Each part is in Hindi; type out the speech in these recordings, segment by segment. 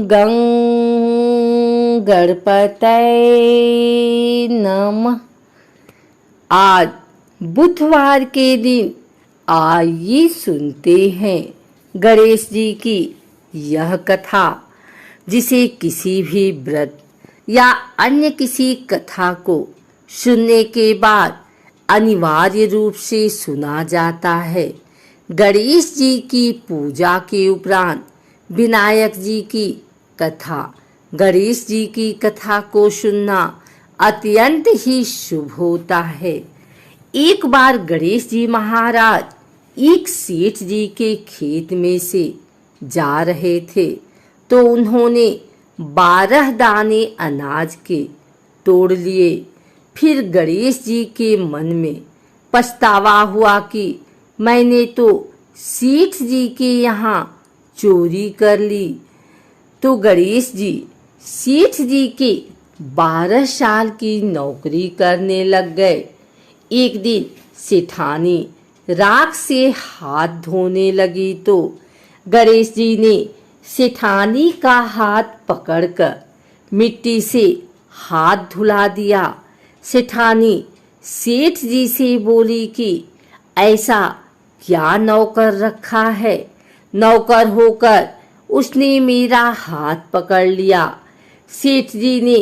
गं गणपतये नमः। आज बुधवार के दिन आइए सुनते हैं गणेश जी की यह कथा, जिसे किसी भी व्रत या अन्य किसी कथा को सुनने के बाद अनिवार्य रूप से सुना जाता है। गणेश जी की पूजा के उपरांत विनायक जी की कथा, गणेश जी की कथा को सुनना अत्यंत ही शुभ होता है। एक बार गणेश जी महाराज एक सेठ जी के खेत में से जा रहे थे, तो उन्होंने 12 दाने अनाज के तोड़ लिए। फिर गणेश जी के मन में पछतावा हुआ कि मैंने तो सेठ जी के यहाँ चोरी कर ली। तो गणेश जी सेठ जी के 12 साल की नौकरी करने लग गए। एक दिन सेठानी राख से हाथ धोने लगी, तो गणेश जी ने सेठानी का हाथ पकड़कर मिट्टी से हाथ धुला दिया। सेठानी सेठ जी से बोली कि ऐसा क्या नौकर रखा है, नौकर होकर उसने मेरा हाथ पकड़ लिया। सेठ जी ने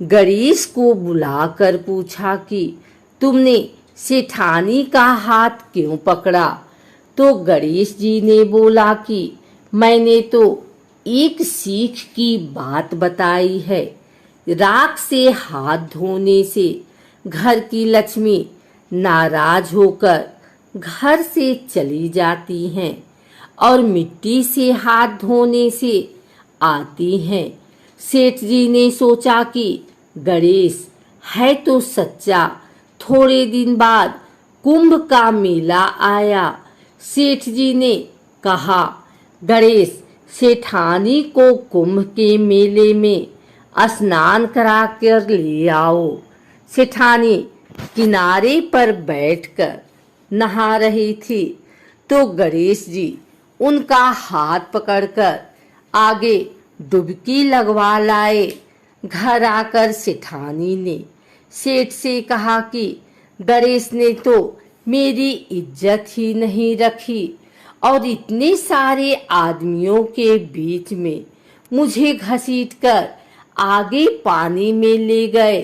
गणेश को बुलाकर पूछा कि तुमने सेठानी का हाथ क्यों पकड़ा? तो गणेश जी ने बोला कि मैंने तो एक सीख की बात बताई है। राख से हाथ धोने से घर की लक्ष्मी नाराज होकर घर से चली जाती हैं और मिट्टी से हाथ धोने से आती हैं। सेठ जी ने सोचा कि गणेश है तो सच्चा। थोड़े दिन बाद कुंभ का मेला आया। सेठ जी ने कहा, गणेश सेठानी को कुंभ के मेले में स्नान करा कर ले आओ। सेठानी किनारे पर बैठकर नहा रही थी, तो गणेश जी उनका हाथ पकड़कर आगे डुबकी लगवा लाए। घर आकर सेठानी ने सेठ से कहा कि गणेश ने तो मेरी इज्जत ही नहीं रखी और इतने सारे आदमियों के बीच में मुझे घसीटकर आगे पानी में ले गए।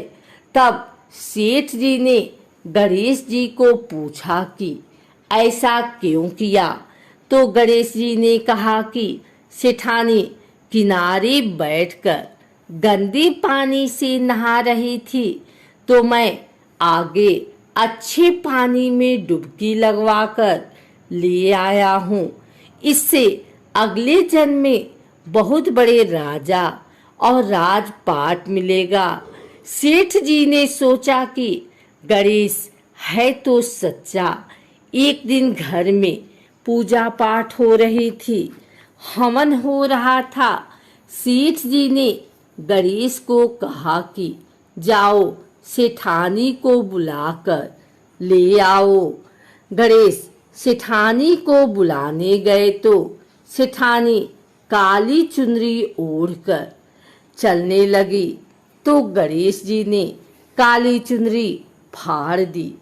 तब सेठ जी ने गणेश जी को पूछा कि ऐसा क्यों किया? तो गणेश जी ने कहा कि सेठानी किनारे बैठकर गंदे पानी से नहा रही थी, तो मैं आगे अच्छे पानी में डुबकी लगवाकर ले आया हूँ। इससे अगले जन्म में बहुत बड़े राजा और राजपाट मिलेगा। सेठ जी ने सोचा कि गणेश है तो सच्चा। एक दिन घर में पूजा पाठ हो रही थी, हवन हो रहा था। सेठ जी ने गणेश को कहा कि जाओ सेठानी को बुलाकर ले आओ। गणेश सेठानी को बुलाने गए, तो सेठानी काली चुनरी ओढ़कर चलने लगी। तो गणेश जी ने काली चुनरी फाड़ दी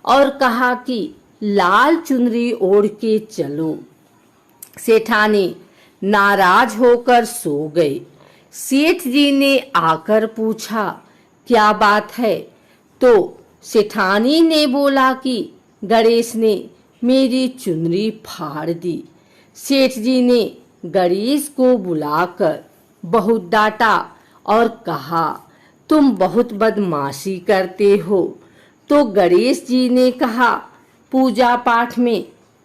और कहा कि लाल चुनरी ओढ़ के चलो। सेठानी नाराज होकर सो गए। सेठ जी ने आकर पूछा, क्या बात है? तो सेठानी ने बोला कि गणेश ने मेरी चुनरी फाड़ दी। सेठ जी ने गणेश को बुलाकर बहुत डांटा और कहा, तुम बहुत बदमाशी करते हो। तो गणेश जी ने कहा, पूजा पाठ में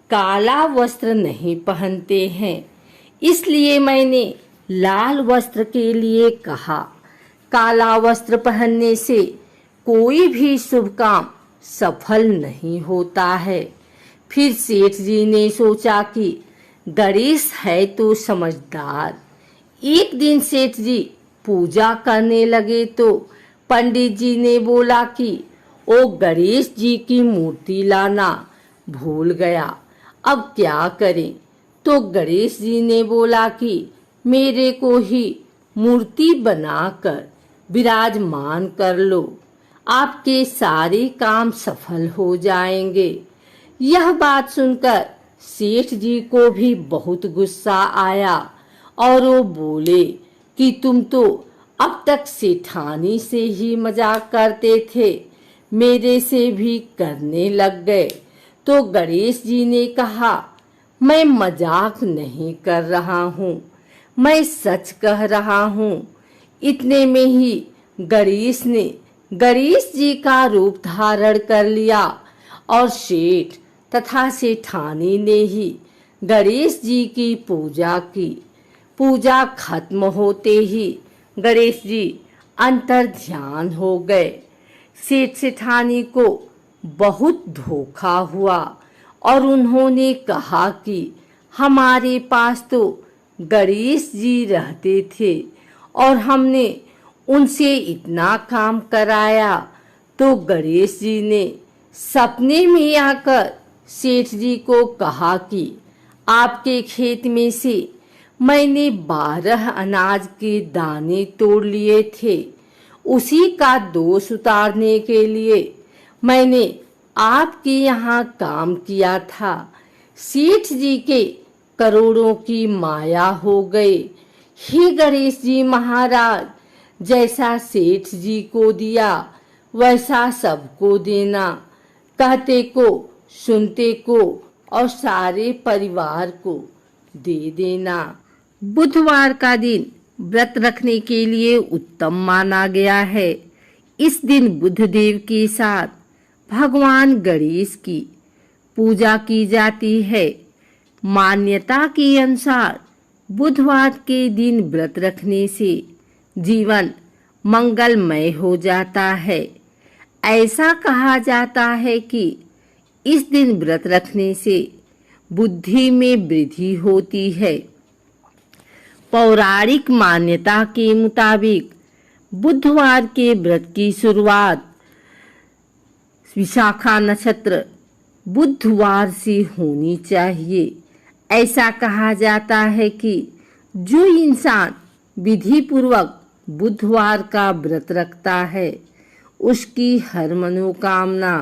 काला वस्त्र नहीं पहनते हैं, इसलिए मैंने लाल वस्त्र के लिए कहा। काला वस्त्र पहनने से कोई भी शुभ काम सफल नहीं होता है। फिर सेठ जी ने सोचा कि गणेश है तो समझदार। एक दिन सेठ जी पूजा करने लगे, तो पंडित जी ने बोला कि ओ गणेश जी की मूर्ति लाना भूल गया, अब क्या करें? तो गणेश जी ने बोला कि मेरे को ही मूर्ति बनाकर विराजमान कर लो, आपके सारे काम सफल हो जाएंगे। यह बात सुनकर सेठ जी को भी बहुत गुस्सा आया और वो बोले कि तुम तो अब तक सेठानी से ही मजाक करते थे, मेरे से भी करने लग गए। तो गणेश जी ने कहा, मैं मजाक नहीं कर रहा हूँ, मैं सच कह रहा हूँ। इतने में ही गणेश ने गणेश जी का रूप धारण कर लिया और सेठ तथा सेठानी ने ही गणेश जी की पूजा की। पूजा खत्म होते ही गणेश जी अंतर ध्यान हो गए। सेठ सेठानी को बहुत धोखा हुआ और उन्होंने कहा कि हमारे पास तो गणेश जी रहते थे और हमने उनसे इतना काम कराया। तो गणेश जी ने सपने में आकर सेठ जी को कहा कि आपके खेत में से मैंने 12 अनाज के दाने तोड़ लिए थे, उसी का दोष उतारने के लिए मैंने आपके यहाँ काम किया था। सेठ जी के करोड़ों की माया हो गई। हे गणेश जी महाराज, जैसा सेठ जी को दिया वैसा सबको देना, कहते को सुनते को और सारे परिवार को दे देना। बुधवार का दिन व्रत रखने के लिए उत्तम माना गया है। इस दिन बुधदेव के साथ भगवान गणेश की पूजा की जाती है। मान्यता के अनुसार बुधवार के दिन व्रत रखने से जीवन मंगलमय हो जाता है। ऐसा कहा जाता है कि इस दिन व्रत रखने से बुद्धि में वृद्धि होती है। पौराणिक मान्यता के मुताबिक बुधवार के व्रत की शुरुआत विशाखा नक्षत्र बुधवार से होनी चाहिए। ऐसा कहा जाता है कि जो इंसान विधि पूर्वक बुधवार का व्रत रखता है उसकी हर मनोकामना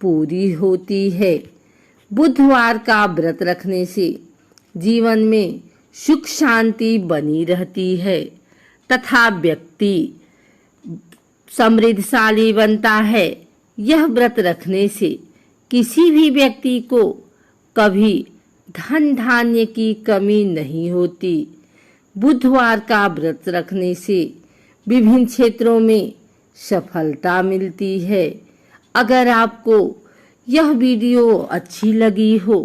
पूरी होती है। बुधवार का व्रत रखने से जीवन में सुख शांति बनी रहती है तथा व्यक्ति समृद्धशाली बनता है। यह व्रत रखने से किसी भी व्यक्ति को कभी धन धान्य की कमी नहीं होती। बुधवार का व्रत रखने से विभिन्न क्षेत्रों में सफलता मिलती है। अगर आपको यह वीडियो अच्छी लगी हो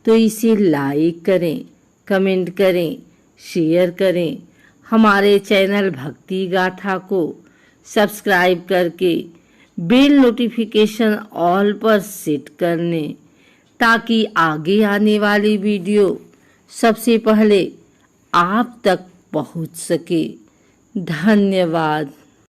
तो इसे लाइक करें, कमेंट करें, शेयर करें। हमारे चैनल भक्ति गाथा को सब्सक्राइब करके बेल नोटिफिकेशन ऑल पर सेट कर लें ताकि आगे आने वाली वीडियो सबसे पहले आप तक पहुंच सके। धन्यवाद।